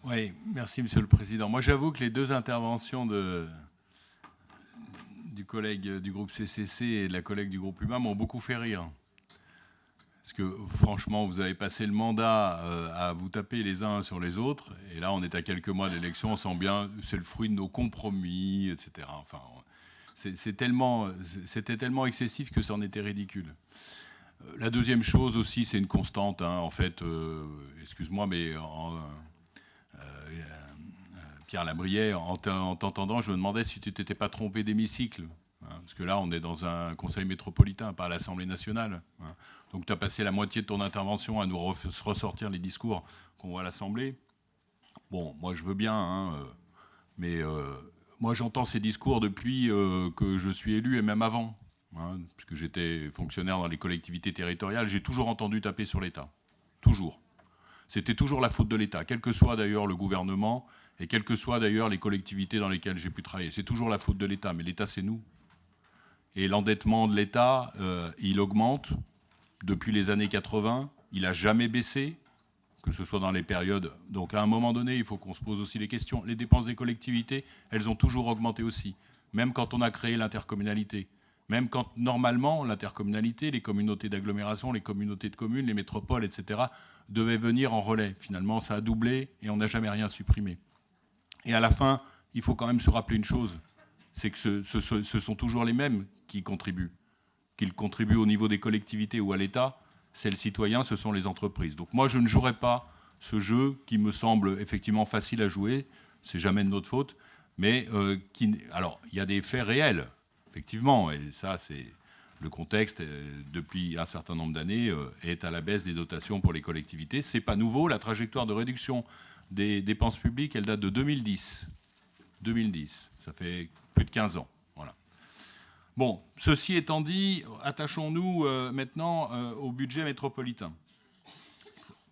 Oui, merci Monsieur le Président. Moi, j'avoue que les deux interventions du collègue du groupe CCC et de la collègue du groupe UMA m'ont beaucoup fait rire. Parce que franchement, vous avez passé le mandat à vous taper les uns sur les autres, et là, on est à quelques mois de l'élection, on sent bien, c'est le fruit de nos compromis, etc. Enfin, c'était tellement excessif que ça en était ridicule. La deuxième chose aussi, c'est une constante, hein, en fait, excuse-moi, mais Pierre Labrière, en t'entendant, je me demandais si tu t'étais pas trompé d'hémicycle. Hein, parce que là, on est dans un conseil métropolitain, pas à l'Assemblée nationale. Hein. Donc tu as passé la moitié de ton intervention à nous ressortir les discours qu'on voit à l'Assemblée. Bon, moi je veux bien, hein, mais moi j'entends ces discours depuis que je suis élu et même avant. Hein, puisque j'étais fonctionnaire dans les collectivités territoriales, j'ai toujours entendu taper sur l'État. Toujours. C'était toujours la faute de l'État, quel que soit d'ailleurs le gouvernement et quelles que soient d'ailleurs les collectivités dans lesquelles j'ai pu travailler. C'est toujours la faute de l'État, mais l'État c'est nous. Et l'endettement de l'État, il augmente depuis les années 80, il n'a jamais baissé, que ce soit dans les périodes. Donc à un moment donné, il faut qu'on se pose aussi les questions. Les dépenses des collectivités, elles ont toujours augmenté aussi, même quand on a créé l'intercommunalité. Même quand, normalement, l'intercommunalité, les communautés d'agglomération, les communautés de communes, les métropoles, etc., devaient venir en relais. Finalement, ça a doublé et on n'a jamais rien supprimé. Et à la fin, il faut quand même se rappeler une chose, c'est que ce sont toujours les mêmes qui contribuent. Qu'ils contribuent au niveau des collectivités ou à l'État, c'est le citoyen, ce sont les entreprises. Donc moi, je ne jouerai pas ce jeu qui me semble effectivement facile à jouer, c'est jamais de notre faute, mais alors, il y a des faits réels, effectivement, et ça, c'est le contexte, depuis un certain nombre d'années, est à la baisse des dotations pour les collectivités. C'est pas nouveau, la trajectoire de réduction des dépenses publiques, elle date de 2010. 2010, ça fait plus de 15 ans. Voilà. Bon, ceci étant dit, attachons-nous maintenant au budget métropolitain.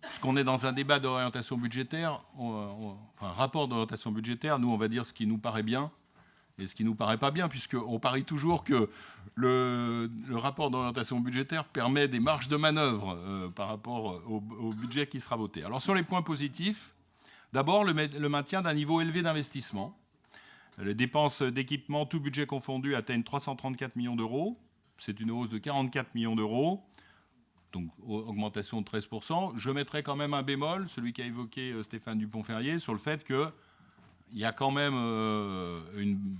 Puisqu'on est dans un débat d'orientation budgétaire, enfin, rapport d'orientation budgétaire, nous, on va dire ce qui nous paraît bien et ce qui nous paraît pas bien, puisqu'on parie toujours que le rapport d'orientation budgétaire permet des marges de manœuvre par rapport au budget qui sera voté. Alors, sur les points positifs, d'abord, le maintien d'un niveau élevé d'investissement. Les dépenses d'équipement, tout budget confondu, atteignent 334 millions d'euros. C'est une hausse de 44 millions d'euros, donc augmentation de 13%. Je mettrai quand même un bémol, celui qu'a évoqué Stéphane Dupont-Ferrier, sur le fait qu'il y a quand même une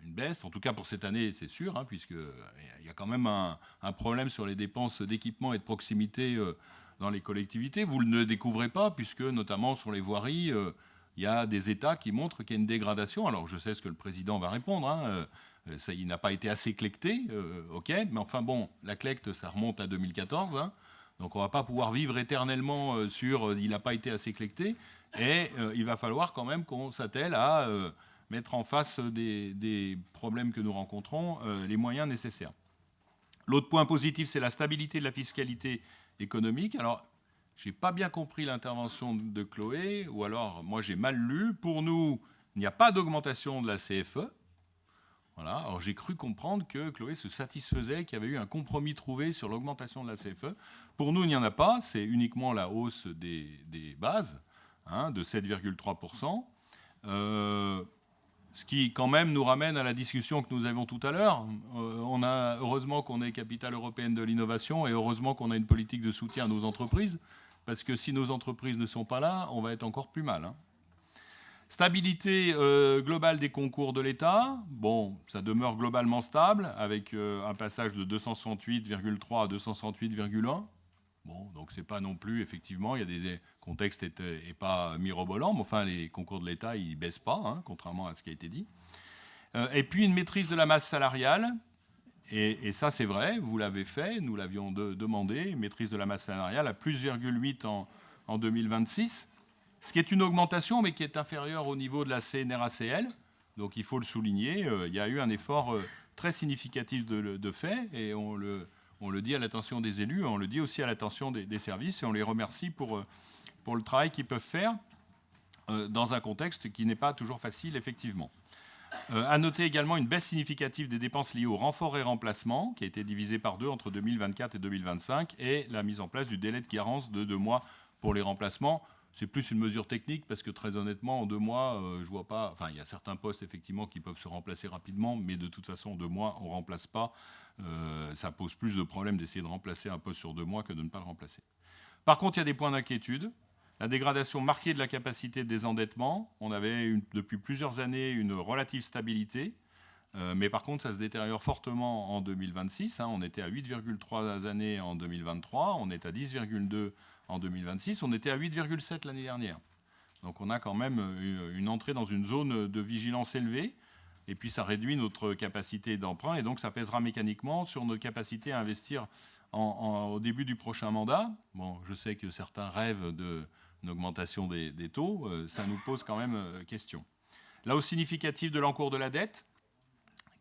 baisse, en tout cas pour cette année, c'est sûr, hein, puisqu'il y a quand même un problème sur les dépenses d'équipement et de proximité dans les collectivités. Vous ne le découvrez pas, puisque notamment sur les voiries, il y a des états qui montrent qu'il y a une dégradation. Alors je sais ce que le président va répondre, hein, ça, il n'a pas été assez collecté, ok, mais enfin bon, la collecte, ça remonte à 2014, hein, donc on ne va pas pouvoir vivre éternellement sur il n'a pas été assez collecté, et il va falloir quand même qu'on s'attelle à mettre en face des problèmes que nous rencontrons les moyens nécessaires. L'autre point positif, c'est la stabilité de la fiscalité économique. Alors, je n'ai pas bien compris l'intervention de Chloé, ou alors moi j'ai mal lu. Pour nous, il n'y a pas d'augmentation de la CFE. Voilà. Alors j'ai cru comprendre que Chloé se satisfaisait qu'il y avait eu un compromis trouvé sur l'augmentation de la CFE. Pour nous, il n'y en a pas. C'est uniquement la hausse des bases, hein, de 7,3%. Ce qui, quand même, nous ramène à la discussion que nous avions tout à l'heure. Heureusement qu'on est capitale européenne de l'innovation et heureusement qu'on a une politique de soutien à nos entreprises, parce que si nos entreprises ne sont pas là, on va être encore plus mal. Hein. Stabilité globale des concours de l'État. Bon, ça demeure globalement stable, avec un passage de 268,3 à 268,1. Bon, donc c'est pas non plus, effectivement, il y a des contextes et pas mirobolants, mais enfin les concours de l'État, ils baissent pas, hein, contrairement à ce qui a été dit. Et puis une maîtrise de la masse salariale, et ça c'est vrai, vous l'avez fait, nous l'avions demandé, une maîtrise de la masse salariale à plus 0,8 en 2026, ce qui est une augmentation, mais qui est inférieure au niveau de la CNRACL, donc il faut le souligner, il y a eu un effort très significatif de fait, et on le dit à l'attention des élus, on le dit aussi à l'attention des services, et on les remercie pour le travail qu'ils peuvent faire dans un contexte qui n'est pas toujours facile, effectivement. À noter également une baisse significative des dépenses liées au renfort et remplacement, qui a été divisé par 2 entre 2024 et 2025, et la mise en place du délai de carence de 2 mois pour les remplacements. c'est plus une mesure technique parce que très honnêtement, en 2 mois, je vois pas. Enfin, il y a certains postes effectivement qui peuvent se remplacer rapidement, mais de toute façon, en 2 mois, on remplace pas. Ça pose plus de problèmes d'essayer de remplacer un poste sur 2 mois que de ne pas le remplacer. Par contre, il y a des points d'inquiétude. La dégradation marquée de la capacité de désendettement. On avait depuis plusieurs années une relative stabilité. Mais par contre, ça se détériore fortement en 2026. On était à 8,3 années en 2023, on est à 10,2 en 2026, on était à 8,7 l'année dernière. Donc on a quand même une entrée dans une zone de vigilance élevée, et puis ça réduit notre capacité d'emprunt, et donc ça pèsera mécaniquement sur notre capacité à investir au début du prochain mandat. Bon, je sais que certains rêvent d'une augmentation des taux, ça nous pose quand même question. La hausse significative de l'encours de la dette,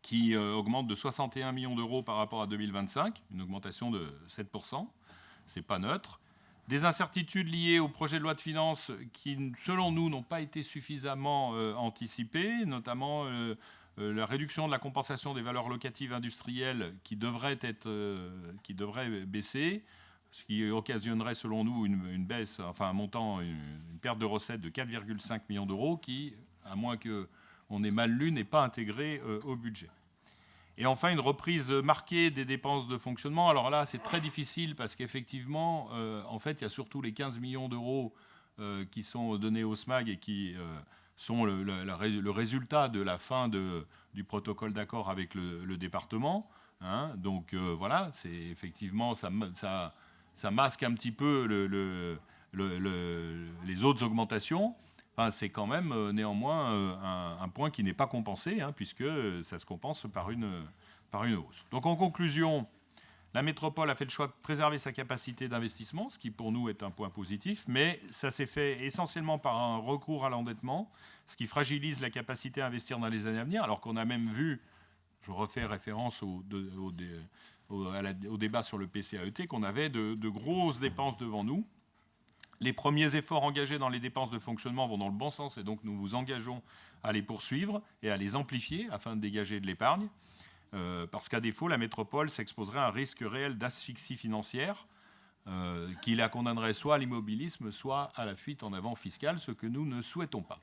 qui augmente de 61 millions d'euros par rapport à 2025, une augmentation de 7%, c'est pas neutre. Des incertitudes liées au projet de loi de finances qui, selon nous, n'ont pas été suffisamment anticipées, notamment la réduction de la compensation des valeurs locatives industrielles qui devrait baisser, ce qui occasionnerait, selon nous, une baisse, enfin un montant, une perte de recettes de 4,5 millions d'euros qui, à moins qu'on ait mal lu, n'est pas intégré au budget. Et enfin, une reprise marquée des dépenses de fonctionnement. Alors là, c'est très difficile parce qu'effectivement, en fait, il y a surtout les 15 millions d'euros qui sont donnés au SMAG et qui sont le résultat de la fin du protocole d'accord avec le département. Donc voilà, c'est effectivement, ça masque un petit peu les autres augmentations. Enfin, c'est quand même néanmoins un point qui n'est pas compensé, puisque ça se compense par une hausse. Donc en conclusion, la métropole a fait le choix de préserver sa capacité d'investissement, ce qui pour nous est un point positif, mais ça s'est fait essentiellement par un recours à l'endettement, ce qui fragilise la capacité à investir dans les années à venir, alors qu'on a même vu, je refais référence au débat sur le PCAET, qu'on avait de grosses dépenses devant nous. Les premiers efforts engagés dans les dépenses de fonctionnement vont dans le bon sens et donc nous vous engageons à les poursuivre et à les amplifier afin de dégager de l'épargne. Parce qu'à défaut, la métropole s'exposerait à un risque réel d'asphyxie financière qui la condamnerait soit à l'immobilisme, soit à la fuite en avant fiscale, ce que nous ne souhaitons pas.